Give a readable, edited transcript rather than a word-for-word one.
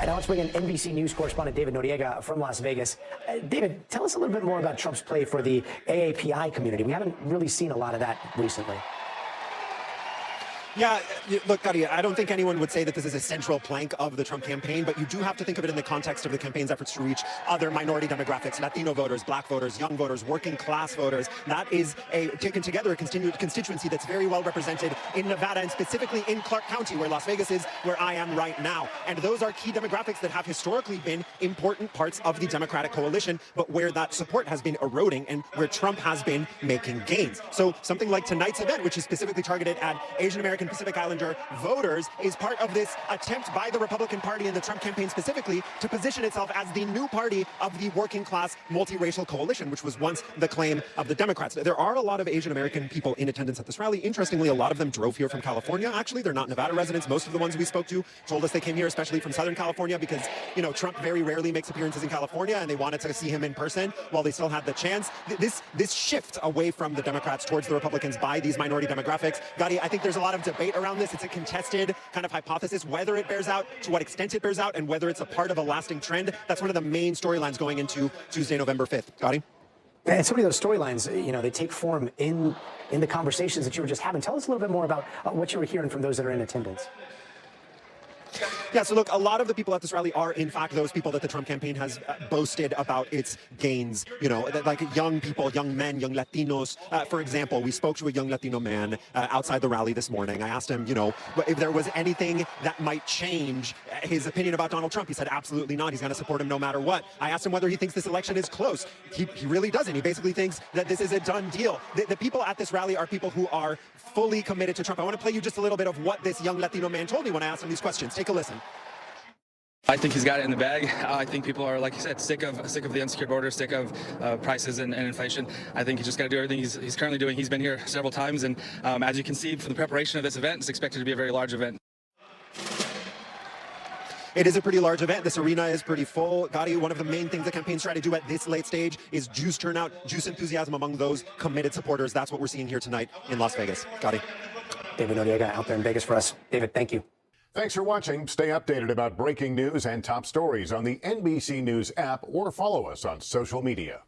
And now let's bring in NBC News correspondent David Noriega from Las Vegas. David, tell us a little bit more about Trump's play for the AAPI community. We haven't really seen a lot of that recently. Yeah, look, Gary, I don't think anyone would say that this is a central plank of the Trump campaign, but you do have to think of it in the context of the campaign's efforts to reach other minority demographics, Latino voters, black voters, young voters, working class voters. That is taken together a constituency that's very well represented in Nevada and specifically in Clark County, where Las Vegas is, where I am right now. And those are key demographics that have historically been important parts of the Democratic coalition, but where that support has been eroding and where Trump has been making gains. So something like tonight's event, which is specifically targeted at Asian American Pacific Islander voters, is part of this attempt by the Republican Party and the Trump campaign specifically to position itself as the new party of the working class multiracial coalition, which was once the claim of the Democrats. There are a lot of Asian American people in attendance at this rally. Interestingly, a lot of them drove here from California. Actually, they're not Nevada residents. Most of the ones we spoke to told us they came here especially from Southern California because, you know, Trump very rarely makes appearances in California and they wanted to see him in person while they still had the chance. This shift away from the Democrats towards the Republicans by these minority demographics, Gotti, I think there's a lot of debate around this. It's a contested kind of hypothesis, whether it bears out, to what extent it bears out, and whether it's a part of a lasting trend. That's one of the main storylines going into Tuesday, November 5th. Gotti? And so many of those storylines, you know, they take form in the conversations that you were just having. Tell us a little bit more about what you were hearing from those that are in attendance. Yeah, so look, a lot of the people at this rally are, in fact, those people that the Trump campaign has boasted about its gains. You know, like young people, young men, young Latinos. For example, we spoke to a young Latino man outside the rally this morning. I asked him, you know, if there was anything that might change his opinion about Donald Trump. He said, absolutely not. He's going to support him no matter what. I asked him whether he thinks this election is close. He really doesn't. He basically thinks that this is a done deal. The people at this rally are people who are fully committed to Trump. I want to play you just a little bit of what this young Latino man told me when I asked him these questions. Take a listen. I think he's got it in the bag. I think people are, like you said, sick of the unsecured border, sick of prices and inflation. I think he's just got to do everything he's currently doing. He's been here several times, and as you can see from the preparation of this event, it's expected to be a very large event. It is a pretty large event. This arena is pretty full. Gotti, one of the main things the campaign's trying to do at this late stage is juice turnout, juice enthusiasm among those committed supporters. That's what we're seeing here tonight in Las Vegas. Gotti. David Noriega out there in Vegas for us. David, thank you. Thanks for watching. Stay updated about breaking news and top stories on the NBC News app or follow us on social media.